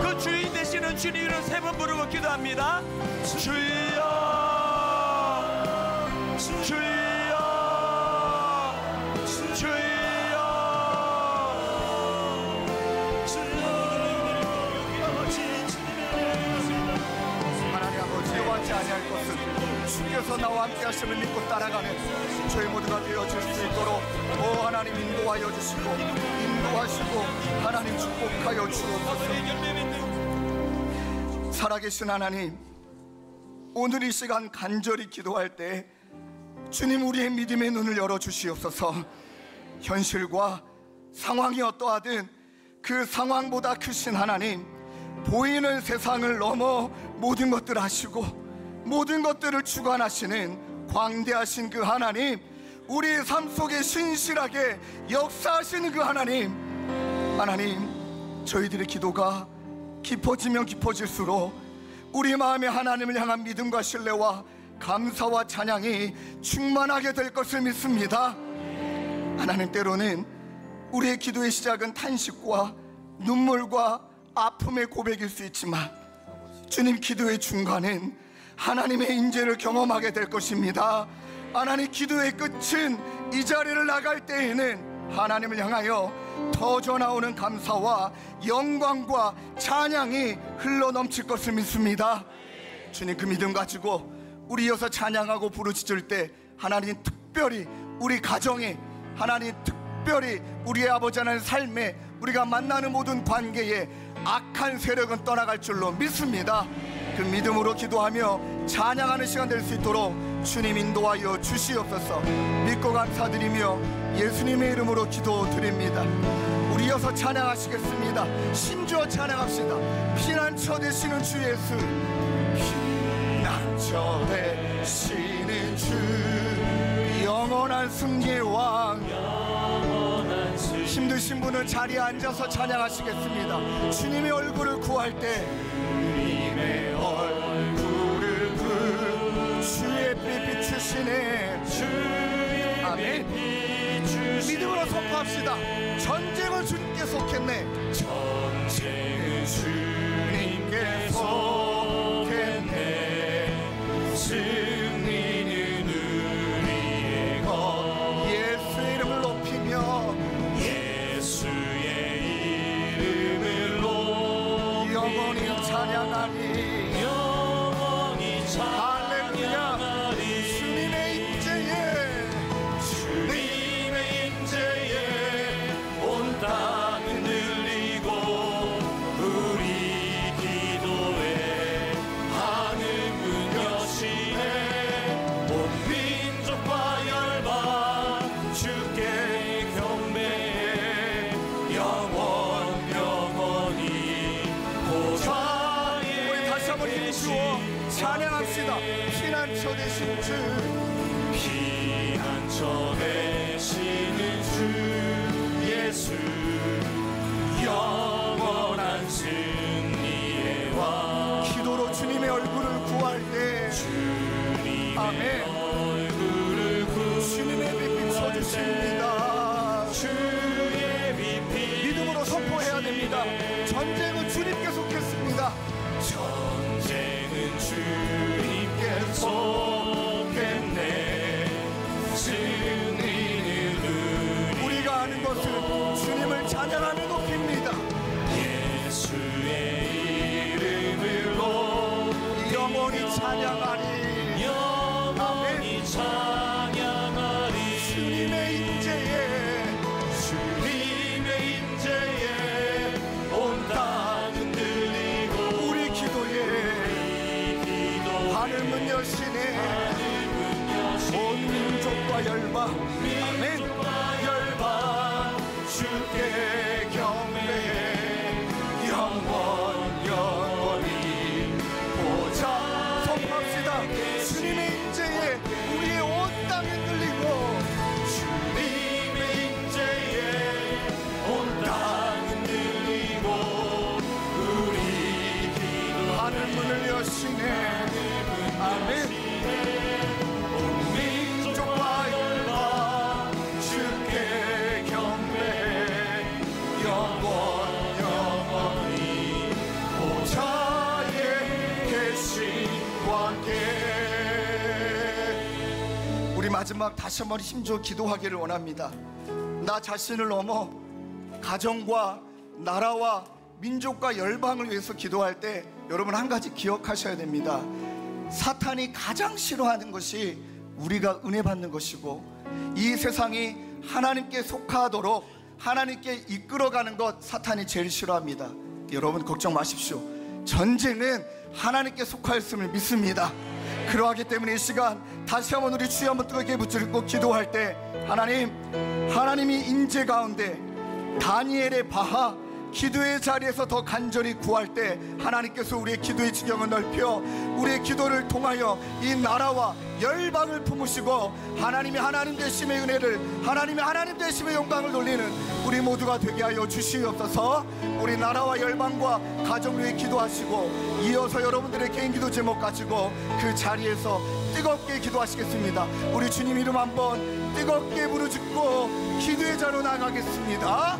Speaker 3: 그 주인 되시는 주님 이름 3번 부르고 기도합니다. 주여 주여 주여.
Speaker 4: 하나님 아버지, 요한치 아니할 것을 주께서 나와 함께 하심을 믿고 따라가는 저희 모두가 되어줄 수 있도록 하나님 인도하여 주시고 인도하시고 하나님 축복하여 주옵소서. 살아계신 하나님, 오늘 이 시간 간절히 기도할 때 주님 우리의 믿음의 눈을 열어주시옵소서. 현실과 상황이 어떠하든 그 상황보다 크신 하나님, 보이는 세상을 넘어 모든 것들을 하시고 모든 것들을 주관하시는 광대하신 그 하나님, 우리의 삶 속에 신실하게 역사하시는 그 하나님, 저희들의 기도가 깊어지면 깊어질수록 우리 마음에 하나님을 향한 믿음과 신뢰와 감사와 찬양이 충만하게 될 것을 믿습니다. 하나님, 때로는 우리의 기도의 시작은 탄식과 눈물과 아픔의 고백일 수 있지만 주님, 기도의 중간은 하나님의 인재를 경험하게 될 것입니다. 하나님, 기도의 끝은 이 자리를 나갈 때에는 하나님을 향하여 터져 나오는 감사와 영광과 찬양이 흘러넘칠 것을 믿습니다. 주님, 그 믿음 가지고 우리 이어서 찬양하고 부르짖을 때 하나님, 특별히 우리 가정에, 하나님 특별히 우리의 아버지 하나님 삶에, 우리가 만나는 모든 관계에 악한 세력은 떠나갈 줄로 믿습니다. 그 믿음으로 기도하며 찬양하는 시간 될 수 있도록 주님 인도하여 주시옵소서. 믿고 감사드리며 예수님의 이름으로 기도드립니다. 우리 이어서 찬양하시겠습니다. 심주어 찬양합시다. 피난처 되시는 주 예수, 피난처 되시는 주, 영원한 승리의 왕. 힘드신 분은 자리에 앉아서 찬양하시겠습니다. 주님의 얼굴을 구할 때 주님의 얼굴을 주의 빛 비추시네. 아멘. 믿음으로 선포합시다. 전쟁은 주님께 속했네. 전쟁은 주님께 속했네. 승리는 우리의 것. 예수의 이름을 높이며 예수의 이름을 높이며 영원히 찬양하니 영원히 찬양하니. 주님의 임재에 주님의 임재에 온 땅을 늘리고 우리 기도에 하늘 문 여시네. 온 민족과 열방 주께 경배해 영원히 보좌에. 우리 다시 한번 힘주어 찬양합시다. 피난처 되신 주, 피난처 되시는 주 예수, 영원한 승리의 왕. 기도로 주님의 얼굴을 구할 때 주님의 얼굴을 구할 주님의 빛 비춰주십니다. 주의 빛 믿음으로 선포해야 됩니다. 전쟁은 주님께 속했습니다. 전쟁은 주님께 속했네. 승리는 우리가 아는 것은 주님을 찬양하는 것입니다. 예수의 이름으로 영원히 찬양하리.
Speaker 2: 찬양하리
Speaker 4: 주님의 인재에
Speaker 2: 온 땅은 들리고
Speaker 4: 우리 기도에 하늘문 여시네 온 민족과 열방 아멘 열방 주께 경배해 영원히 보자 선포합시다. 주님의 인재에 우리의 온 땅이 들리고
Speaker 2: 주님의 인재에 온 땅은 들리고 우리 기도
Speaker 4: 하늘문을 여시네 아멘 온 민족과 열방 주께 경배해 영원히 보좌에 계신 관계. 우리 마지막 다시 한번 힘줘 기도하기를 원합니다. 나 자신을 넘어 가정과 나라와 민족과 열방을 위해서 기도할 때 여러분 한 가지 기억하셔야 됩니다. 사탄이 가장 싫어하는 것이 우리가 은혜 받는 것이고 이 세상이 하나님께 속하도록 하나님께 이끌어가는 것 사탄이 제일 싫어합니다. 여러분 걱정 마십시오. 전쟁은 하나님께 속하였음을 믿습니다. 그러하기 때문에 이 시간 다시 한번 우리 주여 한번 뜨겁게 붙들고 기도할 때 하나님이 인재 가운데 다니엘의 바하 기도의 자리에서 더 간절히 구할 때 하나님께서 우리의 기도의 지경을 넓혀 우리의 기도를 통하여 이 나라와 열방을 품으시고 하나님이 하나님 되심의 은혜를 하나님이 하나님 되심의 영광을 돌리는 우리 모두가 되게 하여 주시옵소서. 우리 나라와 열방과 가정 위해 기도하시고 이어서 여러분들의 개인 기도 제목 가지고 그 자리에서 뜨겁게 기도하시겠습니다. 우리 주님 이름 한번 뜨겁게 부르짖고 기도의 자로 나가겠습니다.